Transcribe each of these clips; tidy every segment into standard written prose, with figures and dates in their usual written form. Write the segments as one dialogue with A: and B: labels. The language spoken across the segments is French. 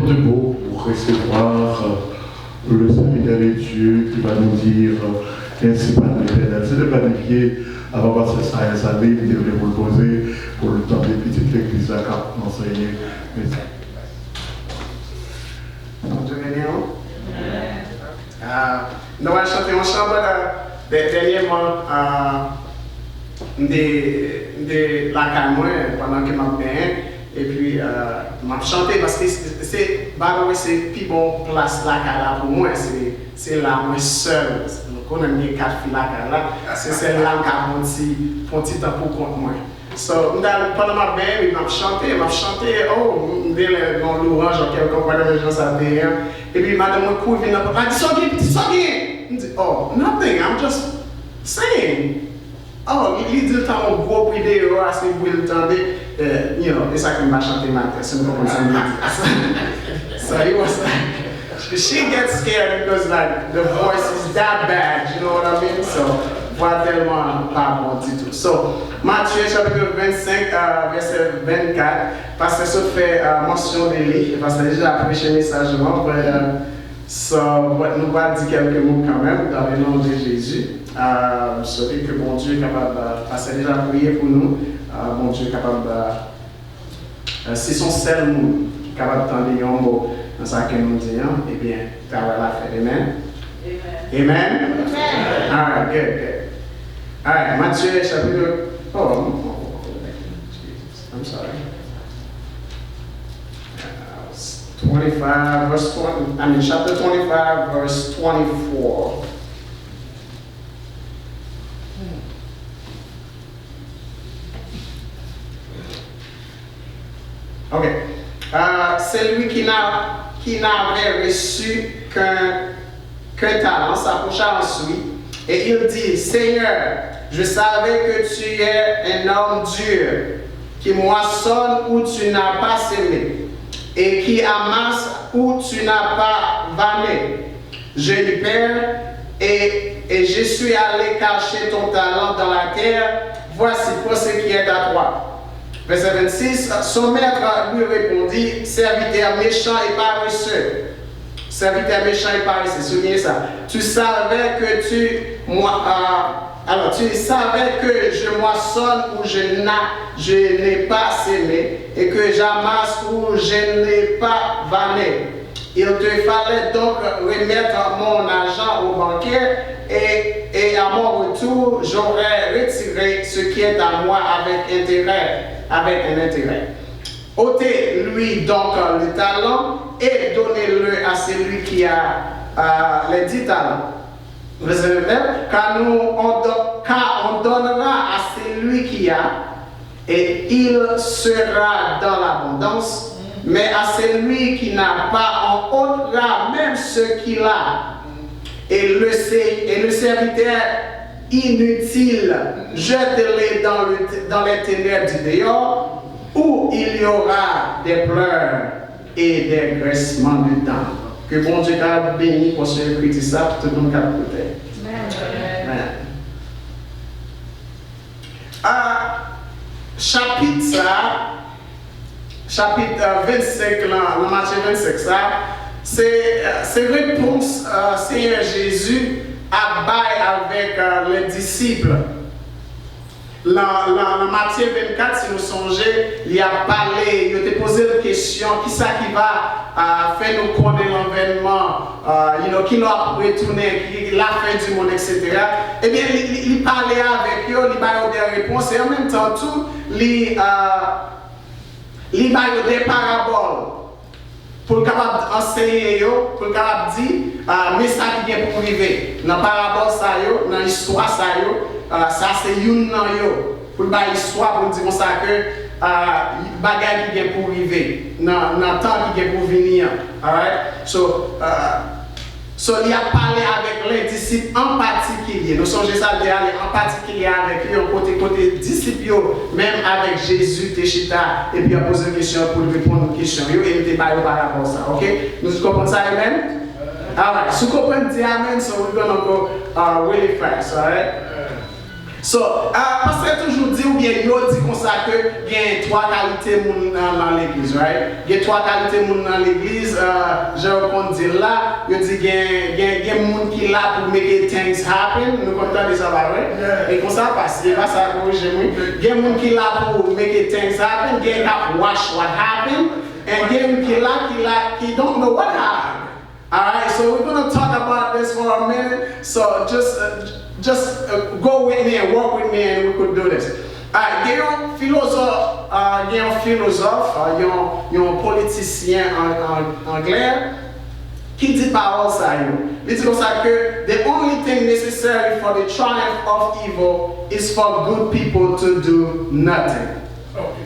A: debout pour recevoir le serviteur de Dieu qui va nous dire ainsi par l'Éternel. C'est de planifier avant de passer ça et ça arrive, de le reposer pour le temps des petites églises à enseigner.
B: Nous allons chanter un chant dernièrement de la camoin pendant que je bien. Et puis, je chanté parce que c'est plus bon place là pour moi. C'est là, moi seul. On a mis 4 filles là. C'est celle-là qui a un petit temps pour contre moi. So, pendant ma bain, je chanté, dans l'orange, quelqu'un voit les gens ça derrière. Et puis, madame, je cours, elle dit, ça vient. Je dis, oh, nothing, I'm just saying. Oh, il dit, t'as un gros vidéo, assez beau le temps c'est ça qui m'a chanté ma tête. So it was like, she gets scared because like the voice is that bad, you know what I mean? So, voilà tellement pas bon du tout. So, Matthieu chapitre 25, verset 24, parce que ça fait mention de lui, parce que déjà prêché messagement, so, nous allons dire quelques mots quand même dans le nom de Jésus. Je sais que bon Dieu est capable de passer déjà prier pour nous. Bon Dieu est capable de. C'est son seul mot qui est capable de tendre un mot dans ce que nous disons. Eh bien, tu as la fait. Amen. Amen. All right, good. All right, Matthieu chapitre. Oh, I'm sorry. 25, verse 20. Chapter 25, verse 24. Ok. C'est lui qui n'avait reçu qu'un talent, s'approcha ensuite et il dit, Seigneur, je savais que tu es un homme dur, qui moissonne où tu n'as pas semé et qui amasse où tu n'as pas vanné. Je lui perds et je suis allé cacher ton talent dans la terre, voici pour ce qui est à toi. Verset 26, son maître lui répondit, serviteur méchant et paresseux. Serviteur méchant et paresseux, souvenez ça. Tu savais que tu savais que je moissonne où je n'ai pas semé et que j'amasse où je n'ai pas vanné. Il te fallait donc remettre mon argent au banquier et à mon retour, j'aurais retiré ce qui est à moi avec un intérêt. Ôtez-lui donc le talent et donnez-le à celui qui a les 10 talents. Verset 9, car on donnera à celui qui a et il sera dans l'abondance. Mais à celui qui n'a pas, on ôtera même ce qu'il a. Et le serviteur inutile, jette-les dans les ténèbres du dehors, où il y aura des pleurs et des graissements de dents. Que bon Dieu t'a béni pour ce que ça, pour tout le monde qui a écouté. Chapitre 25, dans Matthieu 25, ça, c'est réponse Seigneur Jésus à bail avec les disciples. Dans Matthieu 24, si nous songeons, il a parlé, il a posé une question, qui ça qui va faire nous connaître l'environnement, qui nous a retourné, la fin du monde, etc. Eh bien, il parlait avec eux, il a des réponses et en même temps, tout, il a des paraboles pour capable enseigner, pour capable dire, mais ça qui vient pour arriver. Dans la parabole, dans l'histoire, ça c'est une dans yo. Pour l'histoire, pour dire ça que bagage qui vient pour arriver, dans le temps qui vient pour venir. Alright? So, il a parlé avec les disciples en particulier. Nous songeons ça d'aller en particulier avec eux, côté disciples, même avec Jésus, Téchita, et puis il a posé une question pour lui répondre aux questions. Et il était pas par rapport à ça. Ok? Nous comprenons ça, amen? Alright. Si vous comprenez, dis amen, so we're going to go really fast. Alright? So, parce que toujours dit ou bien yo dit comme ça que il y a trois qualités dans l'église, right? Il y a trois qualités dans l'église, je vais dire là, il dit il y a monde qui est là pour make things happen, nous comptons ça va vrai? Et comme ça passe, il va ça corriger moi. Il y a monde qui est là pour make things happen, il y a qui watch what happened, and il y a monde qui est là qui don't know what happened. Alright, so we're going to talk about this for a minute. So just go with me and work with me and we could do this. Alright, il y a un philosophe, il y a un politicien anglais qui dit parole ça. Il dit comme ça que the only thing necessary for the triumph of evil is for good people to do nothing. Okay.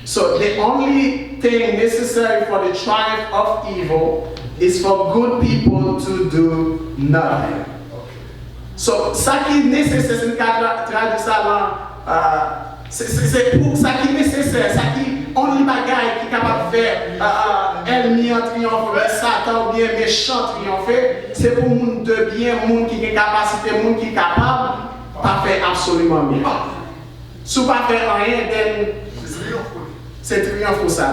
B: So the only thing necessary for the triumph of evil is for good people to do nothing. So, ça qui est nécessaire, c'est une traduction c'est pour ça qui est nécessaire, ça qui on les bagaille qui est capable de faire ennemi en triomphe, Satan ou bien méchant triompher, c'est pour monde de bien, monde qui est capacité, monde qui est capable, pas faire absolument bien. Si vous ne faites rien, c'est triomphe pour ça.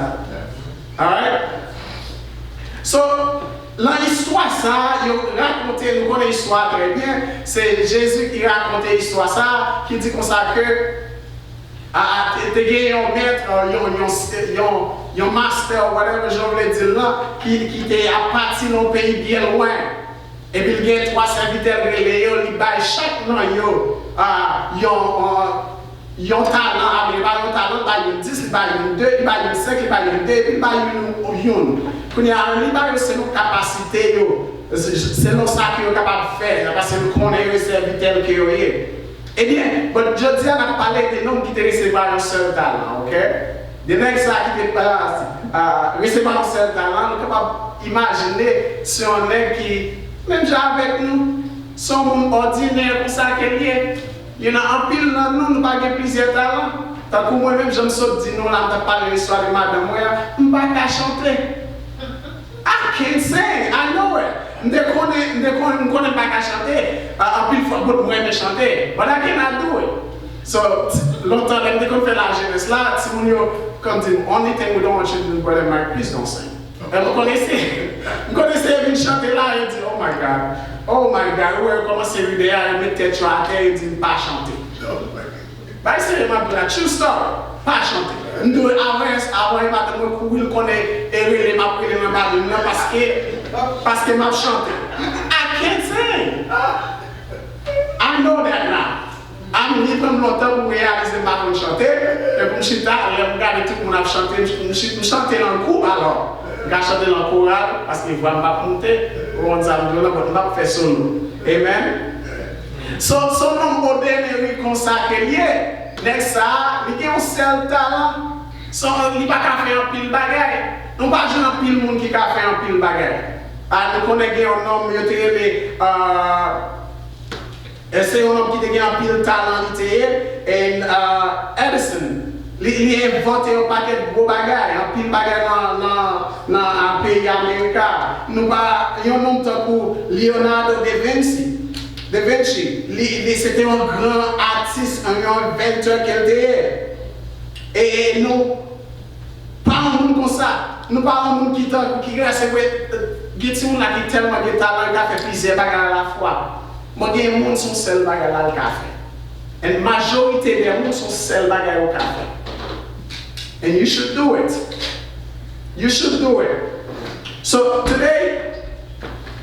B: Alright? So, dans l'histoire, ça, il racontait, nous connaissons l'histoire très bien, c'est Jésus qui racontait l'histoire, ça, qui dit comme ça que, il y a un maître, un master, whatever je voulais dire là, qui était à partir d'un pays bien loin. Et puis il y a trois serviteurs qui baillent chaque nom, ils ont talent, ils ont talent, ils ont 10, ils ont 2, ils ont 5, ils ont 2, ils ont 1. Quand il y a un c'est nos capacités, c'est nos ça qu'ils sont capables de faire, parce que nous connaissons les serviteurs qui ont. Eh bien, je dis à parler des noms qui te recevoir un seul talent, ok? Des nègres qui te recevoir un seul talent, nous sommes capables d'imaginer si un nègre qui, même avec nous, sont ordinaires pour ça qu'il y a. Il y en a un pile dans nous, nous n'avons pas plusieurs talents. Tant que moi-même, je me suis dit, nous, là, je parle de l'histoire de madame, je ne peux pas chanter. I can't sing, I know it. Je ne connais pas chanter. Un pile fois, moi, je chanter. But I cannot do it. So, longtemps, je me fait la jeunesse là, si vous comme dit, only thing we don't want you to do, brother Mark, please don't sing. Et vous connaissez, une chanter là, et dit, oh my God, où est commencé à rider, il met tête sur la terre, il dit, pas chanter. Bah, c'est ma true story, pas chanter. Nous, avant, il m'a dit, il connaît, et il m'a pris les mains, parce que m'a chanté. I can't sing. I know that now. I'm living longtemps pour réaliser ma chanter, et pour me chanter, je regarde tout le monde chanter, je chanter dans le cours alors. Je chanter dans le choral parce qu'il ne va pas monter, on va faire solo. Amen. Son nom moderne est consacré. Next ça, il y a un seul talent. Il n'y a pas qu'à faire un pile bagaille. Nous ne pas jouer un pile monde qui a fait un pile bagaille. Nous connaissons un homme, c'est un homme qui a un pile talent, et Edison. Il a inventé un paquet de gros bagages, un pile bagages dans un pays américain. Nous avons un homme comme Leonardo da Vinci. C'était un grand artiste, un inventeur qu'il était. Et nous parlons de monde comme ça. Nous parlons de monde qui grâce à qui est tellement de talent, qui a fait plusieurs bagages à la fois. Moi, il y a des gens qui sont seuls bagages à la café. Et la majorité des gens sont seuls bagages au café. And you should do it. You should do it. So today,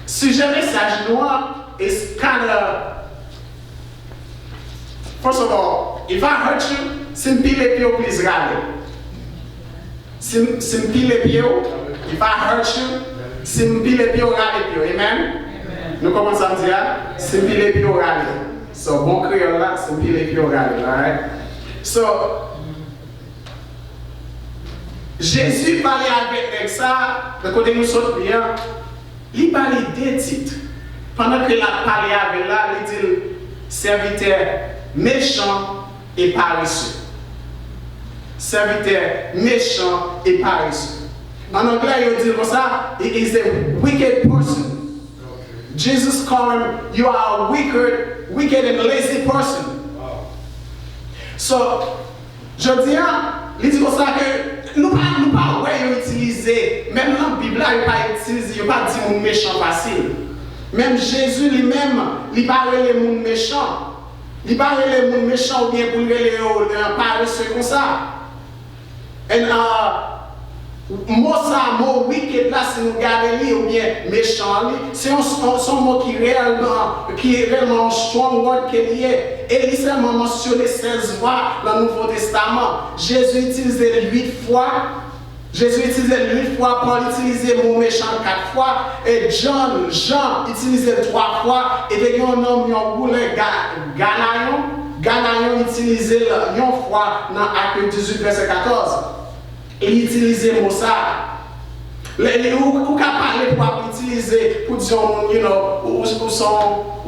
B: sujet message noir is kind of, first of all, if I hurt you, simpile pio please rally. Simpile pio, if I hurt you, simpile pio rally pio. Amen? Nous commençons à dire, simpile pio rally. So bon créole là, simpile pio rally, alright? So, Jésus parlait avec ça, de côté nous sommes bien, il parlait des titres. Pendant qu'il a parlé avec là, il dit serviteur méchant et paresseux. Serviteur méchant et paresseux. En anglais, il dit comme ça, he is a wicked person. Jesus called him, you are a wicked and lazy person. So, je dis, il dit comme ça que nous pas utiliser, même dans la Bible, il n'a pas utilisé, il n'a pas dit mon méchant facile. Même Jésus lui-même, il parle les gens méchants. Il parle les gens méchants ou bien pour les paresseux comme ça. Et mot wicked là, si nous regardons ou bien méchant, c'est un mot qui est réellement strong word qu'il y est. Et il seulement mentionné 16 fois dans le Nouveau Testament. Jésus utilisait 8 fois. Jésus utilisait 8 fois, Paul utilisait mot méchant 4 fois, et Jean utilisait 3 fois, et il y a un homme qui a Ganayon utilisait 1 fois dans Acte 18, verset 14. Il utilisait mot ça. Ou qu'à parler pour utiliser, pour dire, ou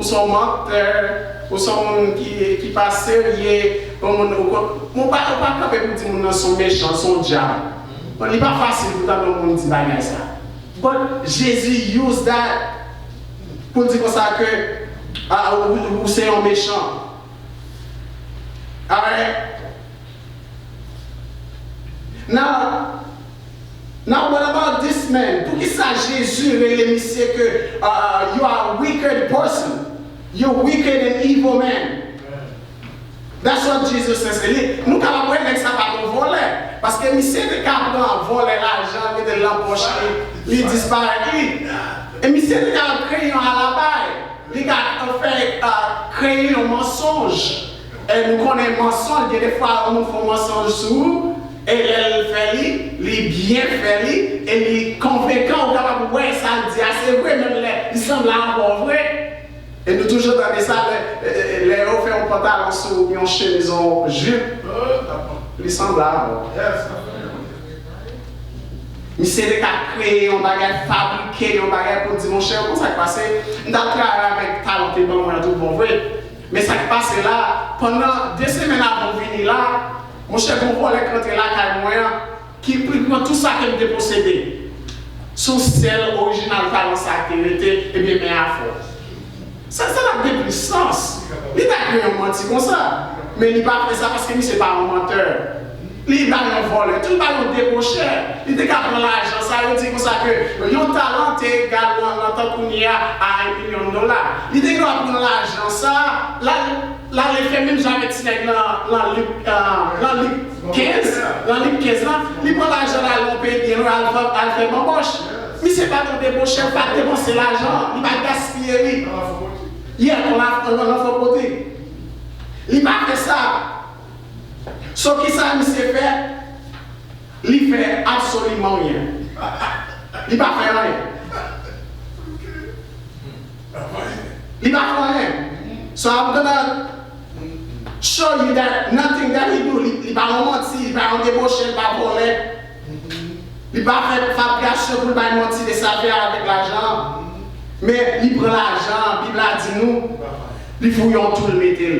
B: son menteur, ou son qui passe sérieux, ou pas capable de dire que son méchant, son diable. Il n'est pas facile pour tout le monde dire ça. Mais Jésus use that pour dire comme ça que c'est un méchant. Alright? Now what about this man? Pour qui ça Jésus réalisait que you are a wicked person. You're wicked and evil man. That's what Jesus says. Nous avons appris que ça va nous voler. Parce que monsieur de capable voler l'argent, de l'empocher, il disparaît. Et monsieur de capable créer un alibi. Il a fait créer un mensonge. Et nous connaissons le mensonge. Des fois, on fait un mensonge sur nous. Et elle fait, il est bien fait, et il est convaincant, capable de voir ça, dit, c'est vrai, même il semble encore vrai. Et nous toujours dans ça, les héros font un pantalon sous une chemise en jupe, il semble avoir. Mais c'est des cas créés, on va fabriquer, on va pour dire, mon cher, comment ça passe? On a travaillé avec talent et bon, on a tout bon vrai. Mais ça qui passe là, pendant 2 semaines avant de venir là, mon cher, on voit les côtés là, qui prend tout ça qu'il a possédé. Son sel original talent, sa activité, et bien, mais à force. Ça n'a pas de sens. Il n'a pas menti comme ça. Mais il n'a pas fait ça parce qu'il n'est pas un menteur. Il n'a pas volé, tout le monde a débauché. Il n'a pas pris l'argent. Ça veut dire comme ça que le talent est égal dans le temps qu'on y a à $1 million. Il n'a pas pris l'argent. Ça, là, il fait même jamais dans Luc 15. Dans Luc 15, il prend l'argent, il paye bien, il fait m'embauche. Mais ce n'est pas de débaucher, il ne va pas dépenser l'argent, il va gaspiller. Hier, on a fait côté. Il n'a pas fait ça. Ce qui ça, il s'est fait, il fait absolument rien. Il n'a pas fait rien. Il n'a pas fait rien. So I'm gonna show you that nothing that he do, il n'a pas menti, il n'a pas débauché, il n'a pas volé. Il n'a pas fait fabrication pour ne mentir des affaires avec l'argent. Mais il prend l'argent, la Bible a dit nous, il fouillons tout le métal.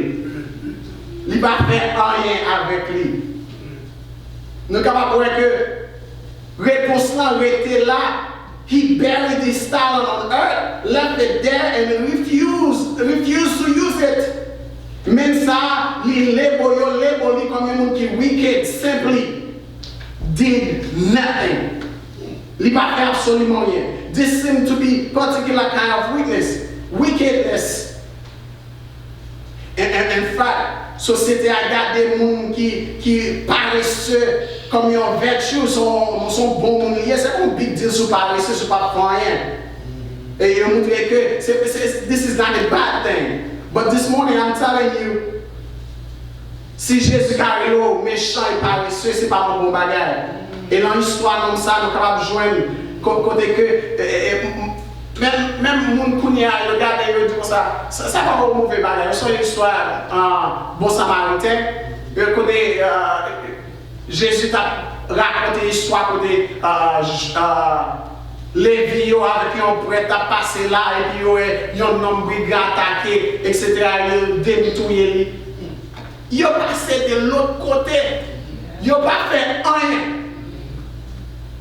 B: Il n'a pas fait rien avec lui. Nous sommes capables de voir que la réponse là était là. He buried his talent on earth, left it there, and refused to use it. Mais ça, il label comme un qui wicked, simply did nothing. Il n'a pas fait absolument rien. This seemed to be particular kind of wickedness. In fact, société a gardé des gens qui paresseux comme une vertu, sont bons gens. C'est un big deal sur paresseux, sur pas rien. Et il a montré que this is not a bad thing. But this morning I'm telling you, si Jésus carré méchant et paresseux, c'est pas un bon bagage. Et dans l'histoire comme ça, nous sommes capables de joindre côté que même les gens qui regardent et disent ça, ça va pas mauvais bagage. C'est une histoire bon samaritain. Côté Jésus a raconté l'histoire côté Lévi avec un prêtre à passer là et puis un homme brigand attaqué, etc. Il détruit. Il a passé de l'autre côté. Il n'a pas fait rien.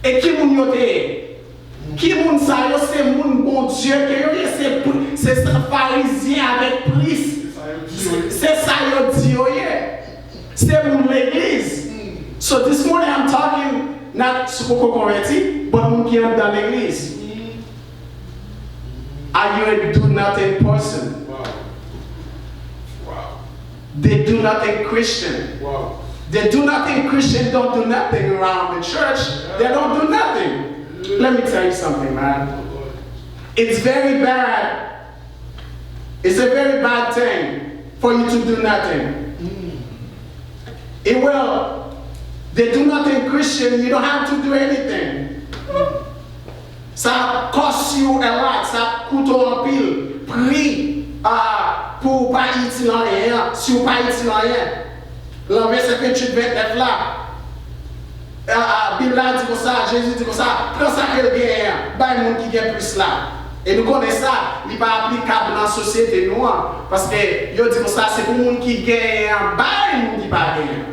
B: Et qui moun yote? Qui moun sa yo c'est moun bon Dieu que c'est un pharisien avec prise. C'est ça yo dit yo. C'est pour l'église. So this morning I'm talking not pour converti, but pour qui est dans l'église. Are you a do-nothing person?
C: Wow. Wow.
B: They do nothing Christian.
C: Wow.
B: The do nothing Christian don't do nothing around the church. They don't do nothing. Let me tell you something, man. It's very bad. It's a very bad thing for you to do nothing. It will. They do nothing Christian, you don't have to do anything. Ça cost you a lot, ça coûte un pile. Prie pour pas utiliser rien, si vous pas utiliser rien. Le verset 28-29 là, la Bible dit comme ça, Jésus dit comme ça, prends ça que le gagne, bah le monde qui gagne plus là. Et nous connaissons ça, il n'est pas applicable dans la société noire, parce que yo dit comme ça, c'est pour le monde qui gagne, bah le monde qui pas gagne.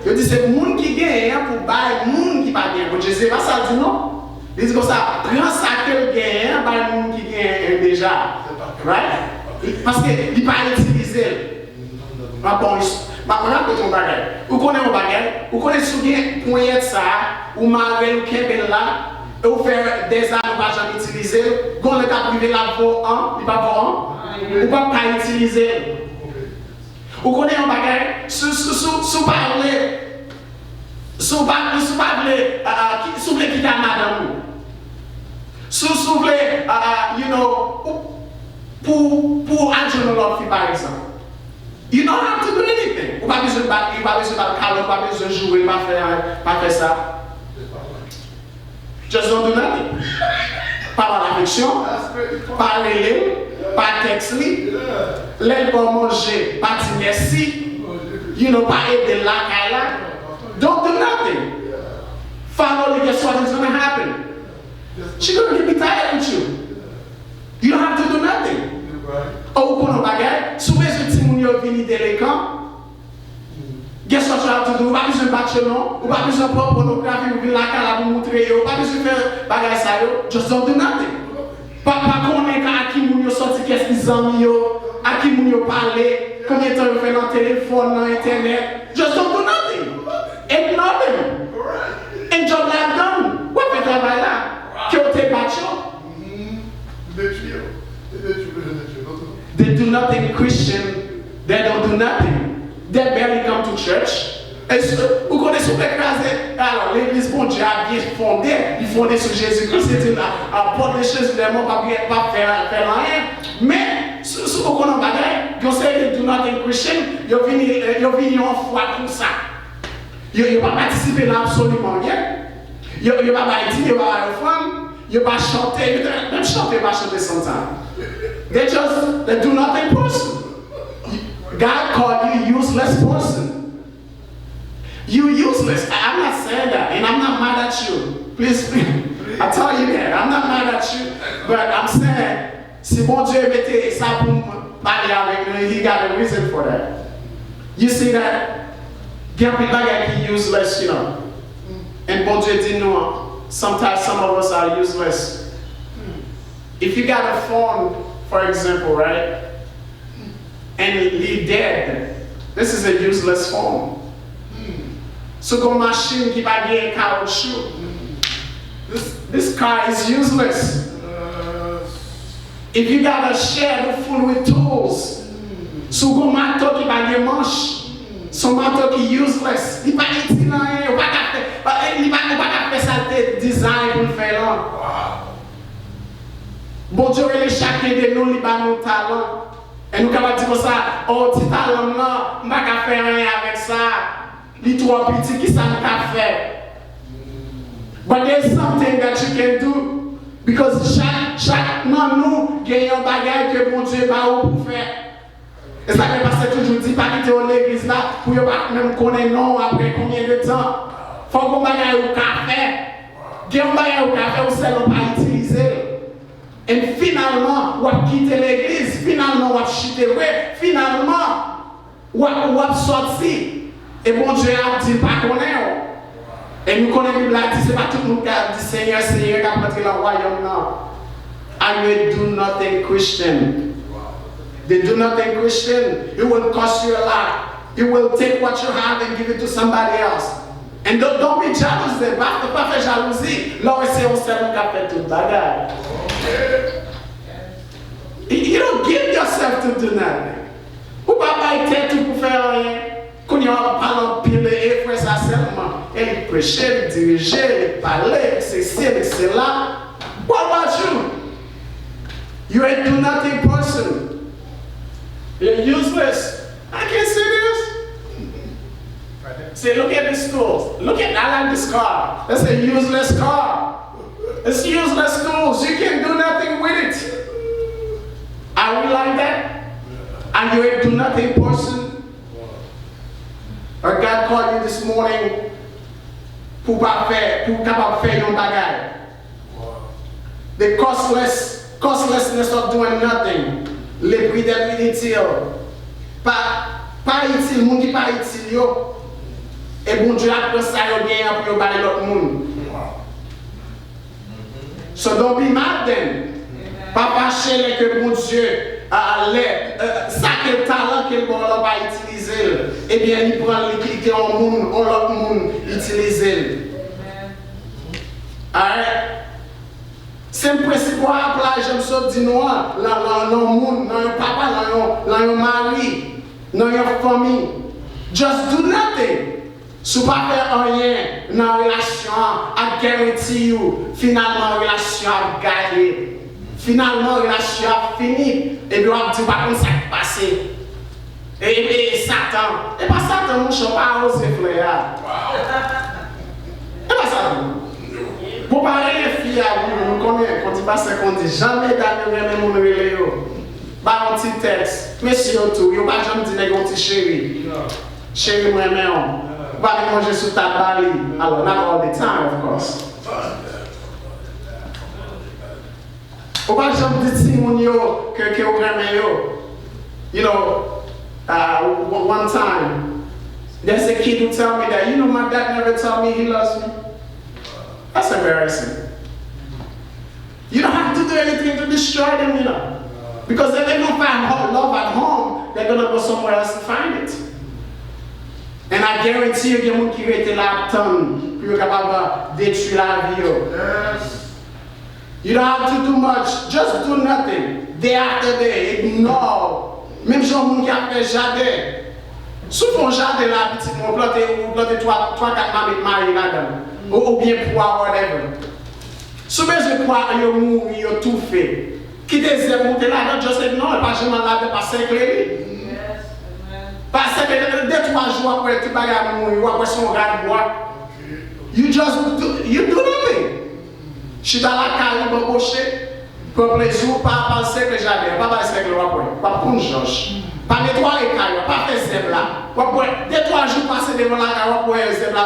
B: Yo dit c'est pour le monde qui gagne, pour bah le monde qui pas gagne. Bon Jésus va ça dit non. Il dit comme ça, prends ça que le gagne, bah le monde qui gagne déjà. Right? Parce qu'il n'est pas utilisé. Bon, raconte ton bagage. Vous connaissez mon bagage, vous connaissez bien point ça, ou marrer ou kembe là, et vous faire des armes pas jamais utiliser, quand le cas privé là pour un, il pas pour un, ou pas utiliser. Vous connaissez mon bagage, sous parler, sous qui t'a madame, sous you know, pour adjoindre l'autre fille par exemple. You don't have to do anything. Vous n'avez pas besoin de battre, vous n'avez pas besoin de battre, vous n'avez pas besoin de jouer, vous n'avez pas faire ça. Just don't do nothing. Pas dans l'affection, pas les pas texter, l'aide pour manger, pas dire merci, you know, pas aider là. Don't do nothing. Follow the guess what is going to happen. She's going to be tired with you. You don't have to do nothing. Ou pour nos bagages, si vous avez des gens qui viennent de l'écran, guess what you have to do? Vous n'avez pas besoin de battre non, vous n'avez pas besoin de prendre pornographie, vous venez là pour montrer, vous n'avez pas besoin de faire bagages ça, just don't do nothing. Pas connaître à qui vous sorti, qu'est-ce qu'ils ont, à qui vous parlez, combien de temps vous faites dans le téléphone, dans internet, just don't do nothing. Ignore them. And job là done. What fait travail là? Qui ont été battus? They do nothing Christian, they don't do nothing. They barely come to church. Vous connaissez les classes, alors l'église bon Dieu a bien fondé, ils fondé sur Jésus-Christ, c'est une porte de choses vraiment pas faire rien. Mais, si vous connaissez pas, vous savez, do nothing Christian, ils viennent en foi comme ça. Ils ne vont pas participer dans absolument rien. Ils ne vont pas dire, ils ne vont pas faire ils ne vont pas chanter, même chanter, ils ne vont pas chanter son temps. They do nothing person. God called you useless person. You useless. I'm not saying that, and I'm not mad at you. Please, I tell you that. I'm not mad at you, but I'm saying, si bon Dieu mettait ça pour parler avec nous, he got a reason for that. You see that? There are people that are useless, you know. And bon Dieu dit no. Sometimes some of us are useless. If you got a phone, for example, right, and you're dead, this is a useless phone. So go machine qui va gagner caoutchouc. This car is useless. If you got a shed full with tools, so go marteau qui va gagner manche. Son marteau qui useless. Il va utile rien. Il va pas faire ça design pour le faire là. Bon Dieu, chacun de nous, il va nous talent. Et nous avons dit comme ça, oh, petit talent là, je ne vais pas faire rien avec ça. Les trois petits qui savent pas faire. But there's something that you can do. Because chaque nous gagne un bagage que bon Dieu va pour faire. Et ça fait passer toujours dit, pas quitter l'église là, pour ne pas même connaître non après combien de temps. Faut qu'on bagage au café. Gagne un bagage au café, ou c'est pas utiliser. Et finalement, on va quitter l'église, finalement, on va chuter, finalement, on va sortir. Et bon Dieu a dit, pas qu'on est. Et nous connaissons la Bible, c'est pas tout le monde qui a dit, Seigneur, Seigneur, qui a montré le royaume, non. And they do nothing Christian. They do nothing Christian. It will cost you a lot. He will take what you have and give it to somebody else. And don't be jealous then. Pas faire jalousie. Là, c'est un seul qui a fait tout bagarre. You don't give yourself to do nothing. Ou pas bailler tout pour faire rien. Quand il y a un parlant pile et frère ça seulement. Et il prêchait, il dirigeait, il parlait, c'est là. What about you? You ain't do nothing person. You're useless. I can't see this. Say, look at this tool. I like this car. That's a useless car. It's useless tools. You can't do nothing with it. Are we like that? And you ain't do nothing person? Or God called you this morning pour capable faire un bagage. The costlessness of doing nothing. Le prix d'être inutile. Pas utile, monde qui pas utile yo. Et bon Dieu a pris ça bien pour parler l'autre monde. So don't be mad then. Pas fâché que bon Dieu ça quel talent qu'il va utiliser. Eh bien il prend l'équipe en monde, l'autre monde utiliser. Alright. C'est un principe à la plage, je me suis dit noir, dans le monde, dans le papa, dans le mari, dans la famille. Just do nothing. Si vous ne faites rien dans la relation, I guarantee you, finalement, la relation a gagné. Finalement, la relation a fini. Et puis, on dit, par contre, ça qui passe. Et Satan. Et pas Satan, mon chien, pas osé frère. Et pas Satan. Pour parler les filles, nous connaissons, quand il passe, on dit, jamais d'aller même mon réveillon. Pas un petit texte. Mais surtout, il n'y a pas jamais dit, un petit chéri. Chéri, moi-même. Pas manger sous ta balle. Alors, not all the time, of course. Ou pas jamais dire Simon yo que vous aimez yo. You know, one time, there's a kid who tell me that, you know, my dad never told me he loves me. That's embarrassing. You don't have to do anything to destroy them, you know. Because if they don't find love at home, they're going to go somewhere else to find it. And I guarantee you, il y a des gens qui restent là, pour être capable de détruire la vie. Yes. You don't have to do much, just do nothing. Day after day, ignore. Même si on qui a fait jardin. Souvent, jardin là, petit, on plante 3-4 mamies là-dedans. Ou bien poids, whatever. Souvent, je crois que vous mourrez, vous tout fait. Qui désire monter là-dedans, just ignore, pas jamais là, pas 5 clés. Parce que 2-3 jours après, tu vas mourir, après son regard bois. You do nothing. Je suis dans la caille, je vais pocher. Pour plaisir, pas penser que j'avais, pas penser que je pas prendre Georges. Pas nettoyer les cailles, pas faire zèbre là. 2-3 jours passer devant la caille, pour faire zèbre là,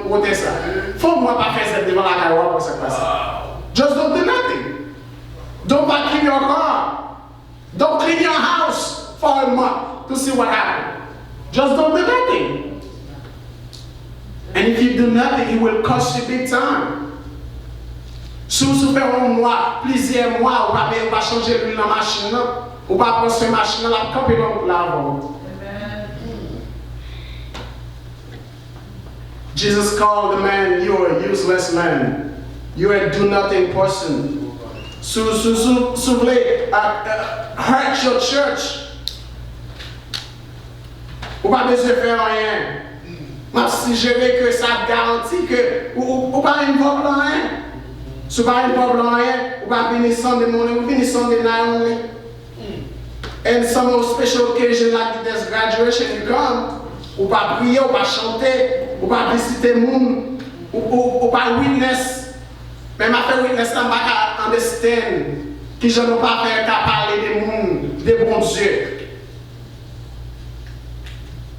B: ou de ça. Faut moi pas faire zèbre devant la caille, pour ça passer. Just don't do nothing. Don't vacuum your car. Don't clean your house for a month to see what happens. Just don't do nothing. And if you do nothing, it will cost you big time. Si vous faites un mois, plusieurs mois, vous va changer l'huile dans la machine, vous va prendre cette machine, la camper dans la vente. Jesus called the man, you are a useless man. You are a do-nothing person. Si vous voulez hurt your church, vous n'avez pas besoin de faire rien. Mais si je veux que ça garantit que vous n'avez pas une voix rien. Si vous n'avez pas une voix rien, vous n'avez pas venir Sunday morning, vous venez Sunday night only. And some of special occasions like this graduation, you come, vous n'avez pas prier, vous n'avez pas chanter, vous n'avez pas visiter le monde, vous n'avez pas witness. Mais ma fait witness, je ne peux pas understand que je ne peux pas faire qu'à parler des mondes, des bons dieux.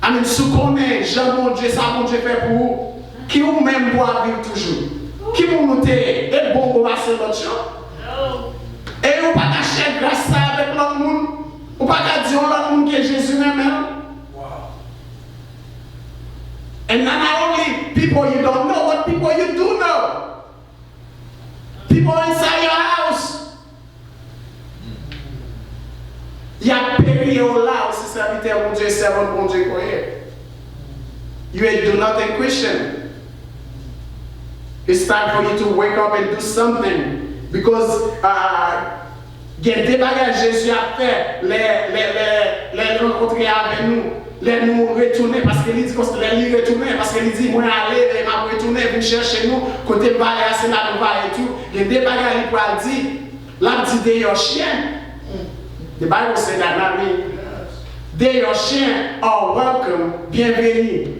B: Amen, si vous connaissez, Jean bon Dieu, ça bon Dieu fait pour vous, qui vous même doit vivre toujours. Qui vous montez, et bon pour passer l'autre chose. Et vous pas cacher grâce avec l'autre monde. Vous pas dire l'autre monde que Jésus même. And not only people you don't know, but people you do know. People inside your house. Il y a péri au là aussi serviteur bon Dieu, servant bon Dieu quoi. You a do nothing Christian. It's time for you to wake up and do something. Because il y a des bagages que Jésus a fait, les rencontrer avec nous, les nous retourner parce qu'il dit que les retourner parce qu'il dit moi aller et m'a retourner venir chercher nous côté bagarre c'est là nous va et tout. Il y a des bagages qui va dire la dit de your chien. The Bible says that not me. They your chien are welcome, bienvenue.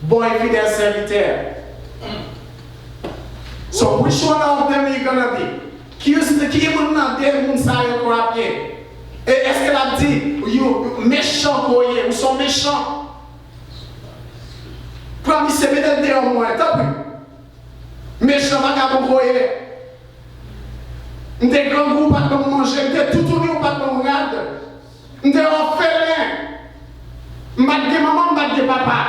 B: Bon et fidèle serviteur. So which one of them are you gonna be? Qui est maintenant des gens ça yo croient bien? Et est-ce qu'elle a dit you méchant ou sont méchants? Promis c'est peut-être des hommes moins, t'as vu? Méchant vagabond croyez. Des grands groupes pas comme manger, des tout tourné ou pas comme regarde. Des orphelins. M'bat de maman, m'bat de papa.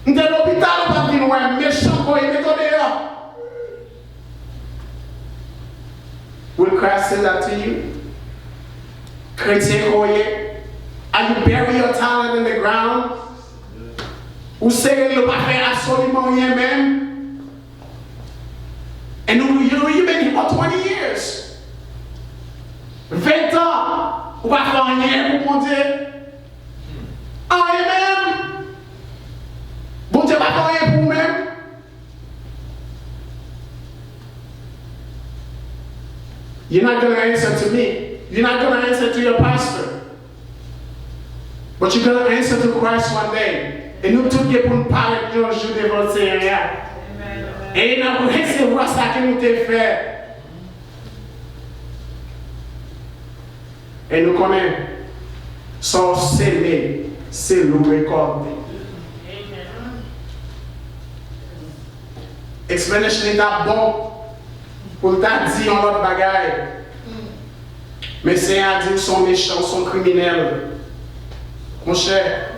B: Des l'hôpital ou pas venir ouais, méchant croyez, mettez dehors. Will Christ say that to you? Chrétien croyez? Are you bury your talent in the ground? Ou c'est le pas faire absolument rien même? And you've been here for 20 years. 20 ans, ou pas faire rien pour mon Dieu? Rien même? Bon Dieu pas faire rien pour vous-même? You're not going to answer to me. You're not going to answer to your pastor. But you're going to answer to Christ one day. Et nous tous qui pour nous parler de nos jours devant le Seigneur. Et nous allons recevoir ça que nous t'ai fait. Et nous connaissons son scellé, c'est le récord. Explanation est bon. Pour t'a dit en l'autre bagaille. Mais c'est à dire sont méchants, sont criminels. Mon cher,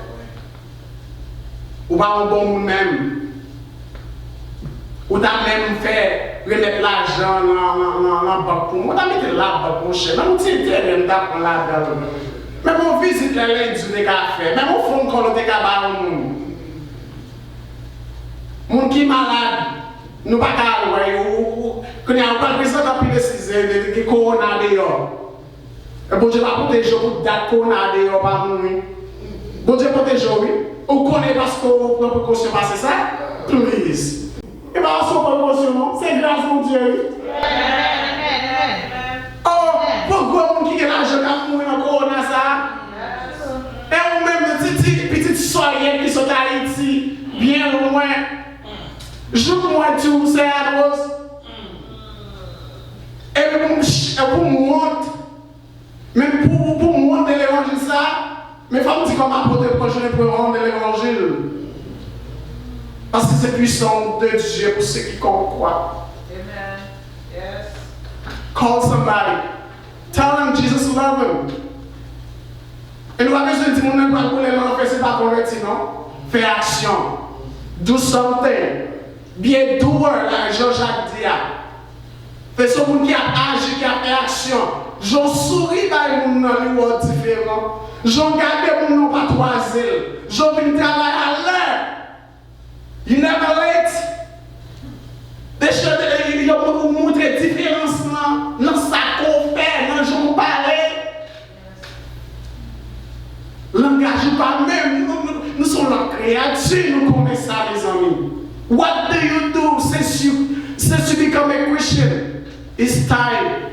B: ou pas un bon monde même. Ou t'as même fait remettre l'argent dans la banque pour moi. T'as mis la banque mon cher. Même si tu es là, t'as pris là-dedans. Même on visite les lundi des cafés. Même on fait un colo de cabane au monde. Monde qui est malade. Nous pas qu'à ou quand il y a un président qui a pris décision de corona dehors. Et bon Dieu va protéger pour date corona dehors par nous. Bon Dieu protège oui. On connaît parce qu'on prend précaution c'est ça? Please. Et bien on prend précaution, c'est grâce à mon Dieu. Oh, pourquoi mon qui est l'argent qui a mourir dans corona ça? Et ou même des petites soirées qui sont à Haïti, bien loin. Joue-moi tout, c'est à l'os. Et pour monter, même pour monter l'évangile, ça, mes femmes disent comment apporter prochain pour rendre l'évangile. Parce que c'est puissant de Dieu pour ceux qui croient.
D: Amen. Yes.
B: Call somebody. Tell them Jesus loves him. Et nous avons besoin de dire, on n'a pas pour les mains, c'est pas converti, non? Fais action. Do something. Bien doué, là, Jean-Jacques dit. Fais ce monde qui a agi, qui a fait action. J'en souris par mon nom différent. J'en garde mon nom pas troisième. J'en viens travailler à l'heure. You never late. Il y a beaucoup de montrer différence dans ça qu'on fait, dans j'en parler. Langage pas même. Nous sommes la créature, nous connaissons ça, les amis. What do you do since you become a Christian? It's time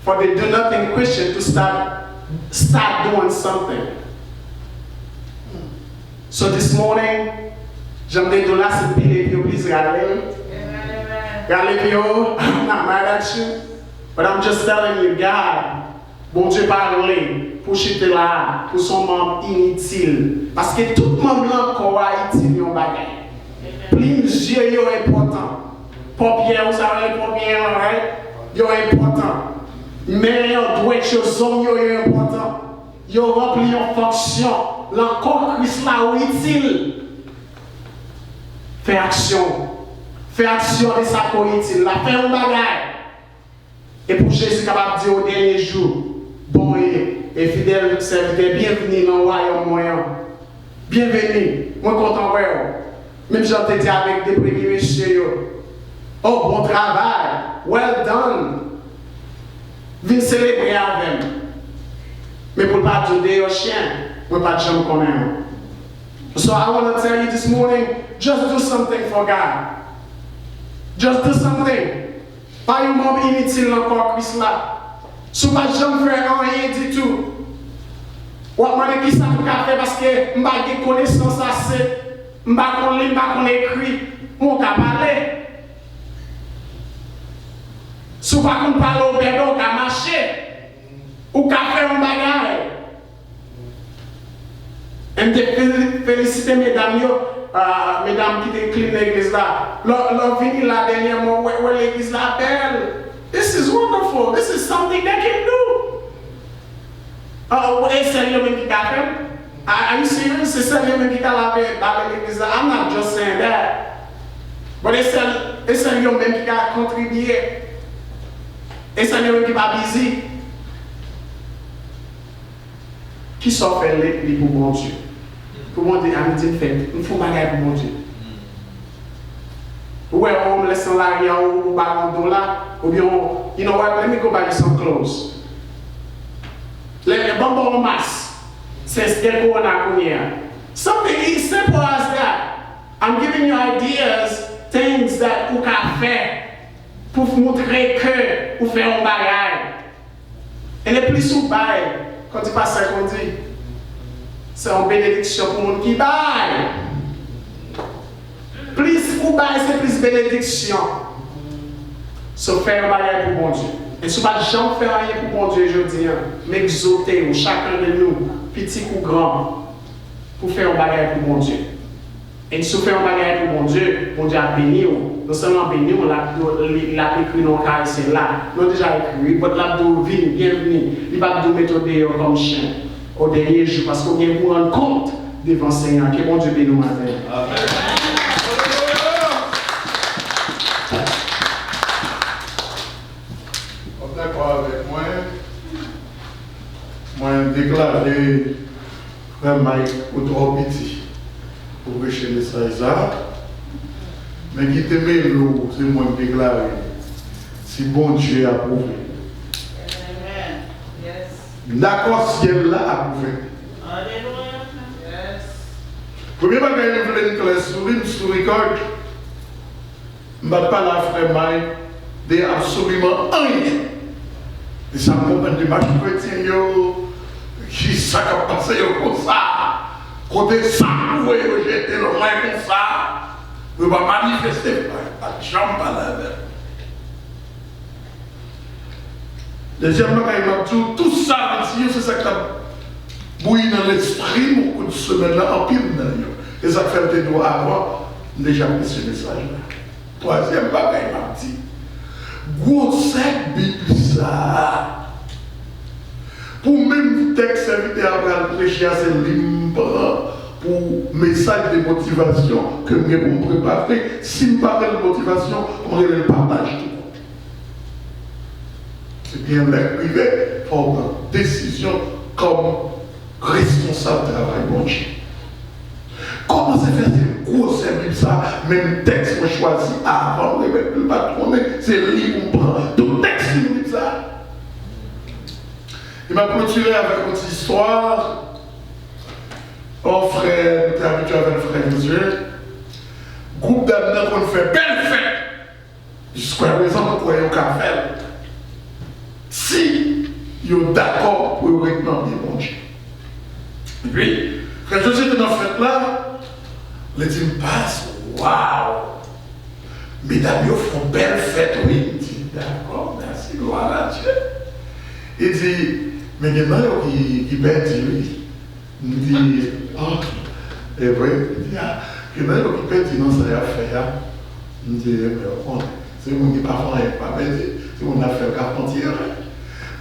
B: for the do nothing Christian to start doing something. So this morning, j'aimerais donner cette Bible, please, Galileo. Galileo, I'm not mad at you, but I'm just telling you, God, bon Dieu parler pour chuter là, pour son membre inutile. Parce que tout le monde là, qu'on va utile, on bagaille. Plus yeux, yo important. Paupières, vous savez, les paupières, right? Yo important. Mais yo doit être zone, yo important. Yo rempli en fonction. L'encore Christ là, utile. Fais action. Fais action de sa quoi utile. La fais un bagaille. Et pour Jésus capable de dire au dernier jour, bon et et fidèle serviteur, bienvenue dans le royaume moyen. Bienvenue, moi content pour vous. Même j'en t'ai dit avec des premiers messieurs. Oh, bon travail, well done. Viens célébrer avec moi. Mais pour ne pas dire aux chiens, moi pas de gens qu'on aime. So I want to tell you this morning, just do something for God. Just do something. Pas une membre inutile encore Christ là. Si vous ne pouvez jamais faire rien du tout. Ou à qui ça vous faire parce que je n'ai pas de connaissance assez. Je n'ai pas de lire, je n'ai pas écrit. Je n'ai pas parler. Si vous ne pouvez pas parler au bébé, vous pouvez marcher. Ou vous pouvez faire un bagage. Je félicite mesdames, mesdames qui déclinent l'église là. Leur venir là dernièrement, où l'église là belle. This is wonderful. This is something they can do. Est-ce que vous qui a fait? Are you serious? C'est ça même qui a lavé dans l'église là. I'm not just saying that. But est-ce que vous même qui a contribué? Est-ce que vous qui va busy? Qui s'en fait les pour bon Dieu? Pour mon Dieu, à midi fait, il faut bagaille pour mon Dieu. Ouais, on me laisse en l'arrière ou ballon là, ou bien, you know what, let me go buy you some clothes. Les bonbons en masse, c'est ce qu'on a connu. Something as simple as that. I'm giving you ideas, things that vous pouvez faire pour vous montrer que vous faites un bagaille. Et les plus sous bail, quand tu passes ça, qu'on dit, c'est une bénédiction pour le monde qui baille. Plus ou bail, c'est plus bénédiction. So faire un bagage pour bon Dieu. Et si vous ne pouvez jamais faire rien pour bon Dieu, je dis, mais exhortez chacun de nous, petit ou grand, pour faire un bagage pour bon Dieu. Et si vous faites un bagage pour bon Dieu a béni. Non seulement béni, il a écrit dans le cas, c'est là. Nous avons déjà écrit, votre l'abdo vient, bienvenue. Il va nous mettre comme chien au dernier jour parce qu'on vient vous rendre compte devant le Seigneur. Que bon Dieu bénisse nous matin. Amen.
A: D'accord avec moi. Moi, déclaré Frère Mike ou trop petit pour prêcher le message. Mais qui t'aimait nous, c'est moi qui déclaré. Si bon Dieu a approuvé.
D: Amen. Yes.
A: D'accord, ciel là approuvé.
D: Alléluia. Yes.
A: Premier bagage, je voulais une classe sur record. Je ne vais pas la Frère Mike de absolument rien. Et ça me comprend des matchs chrétiens qui ça a passé comme ça. Côté ça, vous voyez, j'étais le moins comme ça. Je ne vais pas manifester, pas de jambe à la veille. Deuxièmement, tout ça, c'est ça qui a bouilli dans l'esprit beaucoup de semaines là, en pile. Et ça fait que nous avoir déjà pris ce message-là. Troisième bagaille, m'a dit. Gros sec Bible ça. Pour même texte serviteur après prêcher à ce livre pour message de motivation que je vais me préparer. Si je parle de motivation, on le partage tout. C'est bien l'air privé, il faut prendre décision comme responsable de travail bon Dieu. Comment ça fait ce gros service ça, même texte qu'on choisit avant, le patron, c'est lui qu'on prend, tout texte qui nous dit ça. Il m'a clôturé avec une petite histoire. Oh frère, nous sommes habitués avec le frère Dieu. Groupe d'amis qu'on fait belle fête. Jusqu'à présent, nous croyons qu'à faire. Si ils sont d'accord pour réclamer mon Dieu. Et puis, quand je suis dans la fête là, les dîmes passent, waouh! Mesdames, ils font belle fête, oui. Il dit, d'accord, merci, gloire à Dieu. Il dit, mais il y en a qui perdent, oui. Il dit, oh, et vrai, il dit, ah, il y en a qui perdent, non, ça y a fait, il dit, mais c'est mon qui parfois n'est pas perdre, c'est mon affaire carpentier.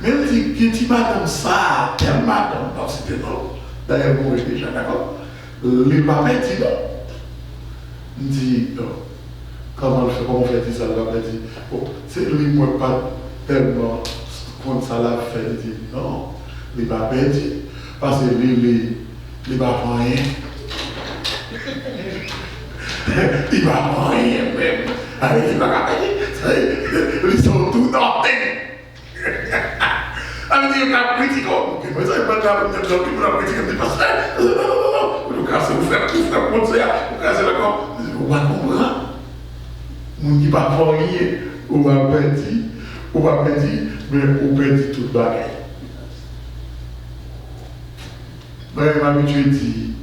A: Mais il dit, madame, ça, quelle madame, non, c'était non. D'ailleurs, moi, je suis déjà d'accord. Il m'a pas dit non. Il dit, comment on fait ça? Il m'a dit, oh, c'est lui, moi, pas tellement comme ça l'a fait. Il dit, non. il va perdre. Parce que il va pas rien. Il va pas rien même. Il va pas rien. Ils sont tout nothing. Alors, il y a un critique. Mais ça, il va pas de critique. Il va pas ça. Non. Vous cassez, vous faites comme ça. Vous cassez le corps. Vous va comprendre. Vous ne dites pas rien. Vous va perdre. Vous va perdre. Mais vous perdez tout le bagage. Mais m'habitué dit,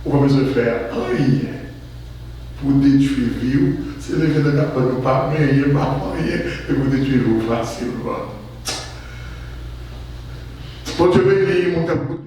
A: on va besoin de faire rien pour détruire vie. C'est le fait de ne pas rien, et pour détruire vous facilement. Bon Dieu béni, mon